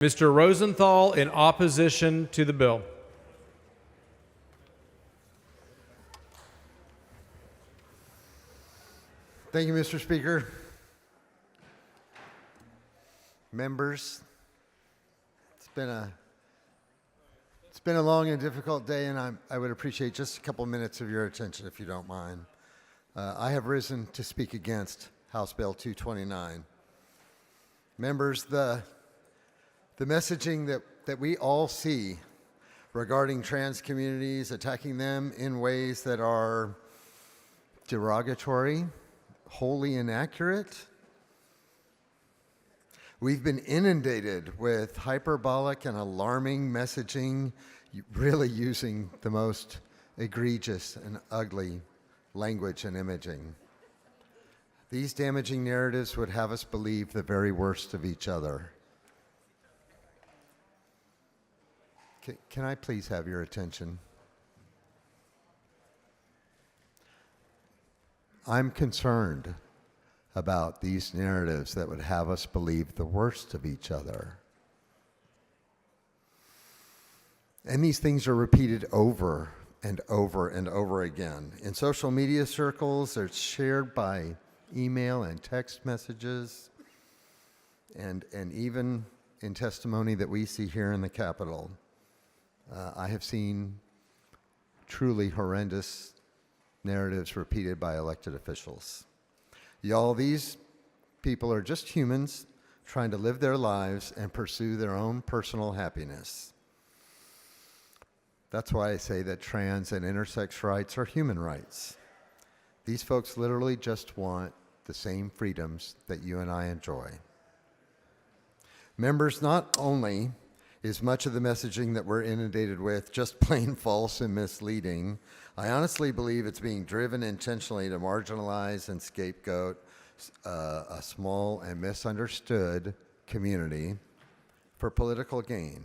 Mr. Rosenthal in opposition to the bill. Thank you, Mr. Speaker. Members, it's been a long and difficult day, and I would appreciate just a couple minutes of your attention, if you don't mind. I have risen to speak against House Bill 229. Members, the messaging that we all see regarding trans communities, attacking them in ways that are derogatory, wholly inaccurate. We've been inundated with hyperbolic and alarming messaging, really using the most egregious and ugly language and imaging. These damaging narratives would have us believe the very worst of each other. Can I please have your attention? I'm concerned about these narratives that would have us believe the worst of each other. And these things are repeated over and over and over again. In social media circles, they're shared by email and text messages, and even in testimony that we see here in the Capitol. I have seen truly horrendous narratives repeated by elected officials. Y'all, these people are just humans trying to live their lives and pursue their own personal happiness. That's why I say that trans and intersex rights are human rights. These folks literally just want the same freedoms that you and I enjoy. Members, not only is much of the messaging that we're inundated with just plain false and misleading, I honestly believe it's being driven intentionally to marginalize and scapegoat a small and misunderstood community for political gain.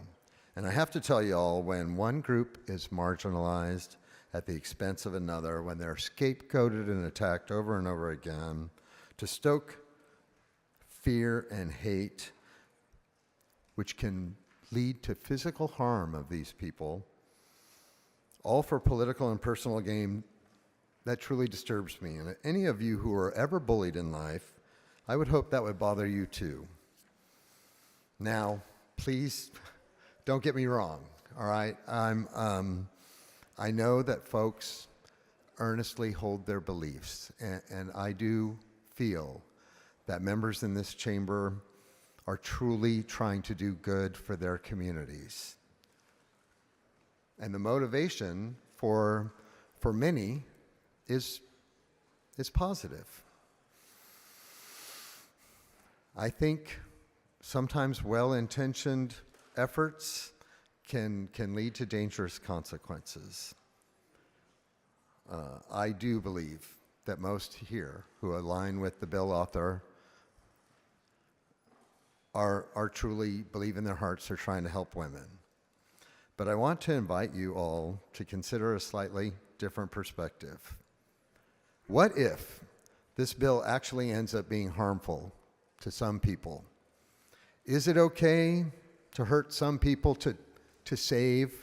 And I have to tell you all, when one group is marginalized at the expense of another, when they're scapegoated and attacked over and over again, to stoke fear and hate, which can lead to physical harm of these people, all for political and personal gain, that truly disturbs me. And any of you who are ever bullied in life, I would hope that would bother you too. Now, please don't get me wrong, all right? I know that folks earnestly hold their beliefs, and I do feel that members in this chamber are truly trying to do good for their communities. And the motivation for many is positive. I think sometimes well-intentioned efforts can lead to dangerous consequences. I do believe that most here who align with the bill author are truly believe in their hearts they're trying to help women. But I want to invite you all to consider a slightly different perspective. What if this bill actually ends up being harmful to some people? Is it okay to hurt some people to save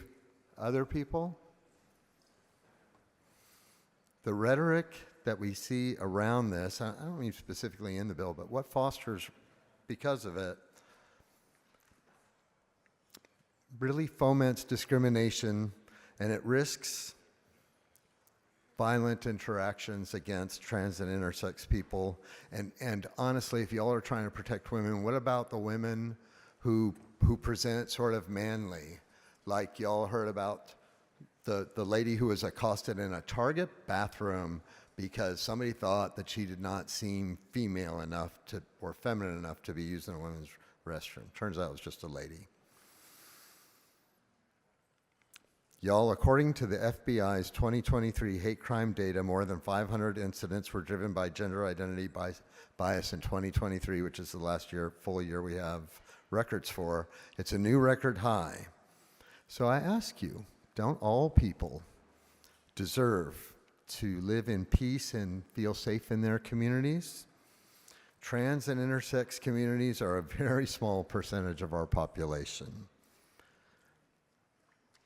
other people? The rhetoric that we see around this, I don't mean specifically in the bill, but what fosters because of it, really foments discrimination, and it risks violent interactions against trans and intersex people. And honestly, if y'all are trying to protect women, what about the women who present sort of manly? Like y'all heard about the lady who was accosted in a Target bathroom because somebody thought that she did not seem female enough or feminine enough to be used in a women's restroom. Turns out it was just a lady. Y'all, according to the FBI's 2023 hate crime data, more than 500 incidents were driven by gender identity bias in 2023, which is the last full year we have records for. It's a new record high. So I ask you, don't all people deserve to live in peace and feel safe in their communities? Trans and intersex communities are a very small percentage of our population.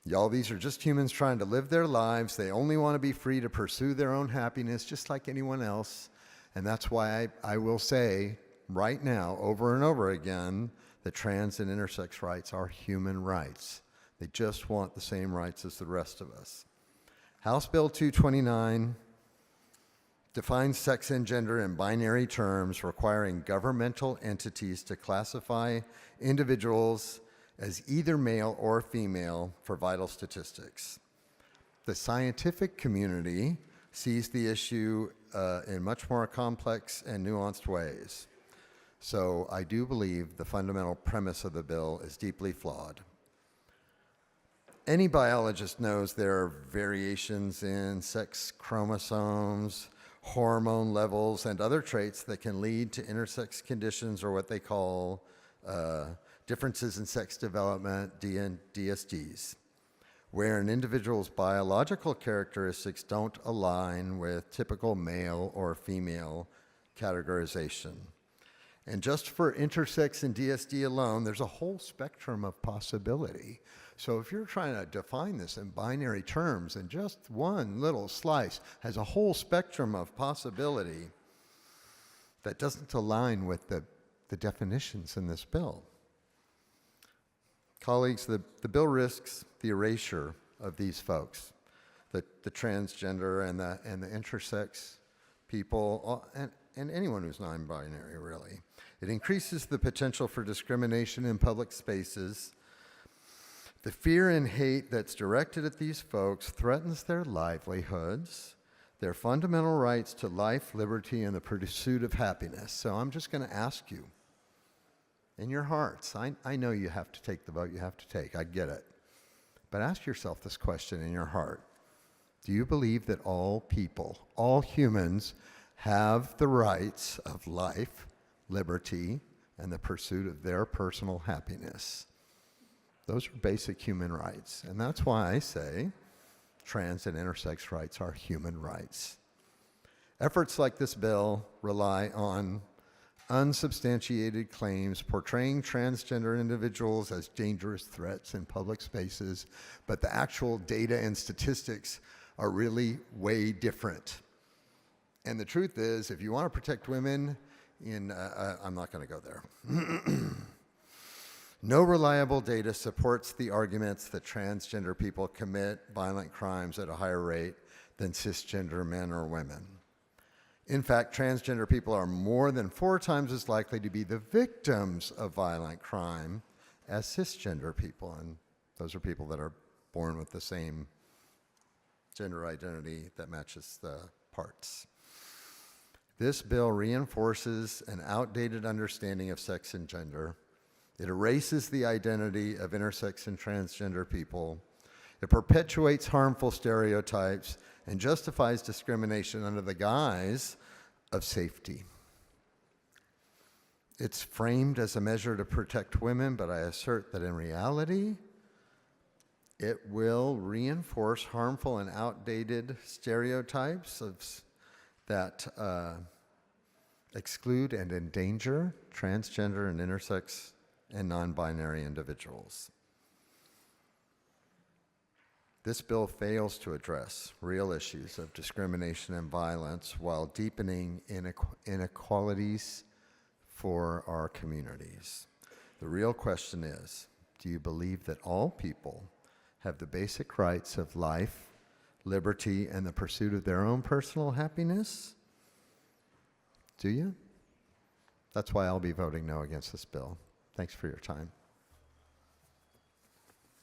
Y'all, these are just humans trying to live their lives. They only want to be free to pursue their own happiness just like anyone else. And that's why I will say right now, over and over again, that trans and intersex rights are human rights. They just want the same rights as the rest of us. House Bill 229 defines sex and gender in binary terms, requiring governmental entities to classify individuals as either male or female for vital statistics. The scientific community sees the issue in much more complex and nuanced ways. So I do believe the fundamental premise of the bill is deeply flawed. Any biologist knows there are variations in sex chromosomes, hormone levels, and other traits that can lead to intersex conditions, or what they call differences in sex development, DSDs, where an individual's biological characteristics don't align with typical male or female categorization. And just for intersex and DSD alone, there's a whole spectrum of possibility. So if you're trying to define this in binary terms, and just one little slice has a whole spectrum of possibility that doesn't align with the definitions in this bill. Colleagues, the bill risks the erasure of these folks, the transgender and the intersex people, and anyone who's non-binary, really. It increases the potential for discrimination in public spaces. The fear and hate that's directed at these folks threatens their livelihoods, their fundamental rights to life, liberty, and the pursuit of happiness. So I'm just going to ask you, in your hearts, I know you have to take the vote you have to take, I get it. But ask yourself this question in your heart. Do you believe that all people, all humans, have the rights of life, liberty, and the pursuit of their personal happiness? Those are basic human rights. And that's why I say trans and intersex rights are human rights. Efforts like this bill rely on unsubstantiated claims portraying transgender individuals as dangerous threats in public spaces, but the actual data and statistics are really way different. And the truth is, if you want to protect women I'm not going to go there. No reliable data supports the arguments that transgender people commit violent crimes at a higher rate than cisgender men or women. In fact, transgender people are more than 4 times as likely to be the victims of violent crime as cisgender people, and those are people that are born with the same gender identity that matches the parts. This bill reinforces an outdated understanding of sex and gender. It erases the identity of intersex and transgender people. It perpetuates harmful stereotypes and justifies discrimination under the guise of safety. It's framed as a measure to protect women, but I assert that in reality, it will reinforce harmful and outdated stereotypes that exclude and endanger transgender and intersex and non-binary individuals. This bill fails to address real issues of discrimination and violence while deepening inequalities for our communities. The real question is, do you believe that all people have the basic rights of life, liberty, and the pursuit of their own personal happiness? Do you? That's why I'll be voting no against this bill. Thanks for your time.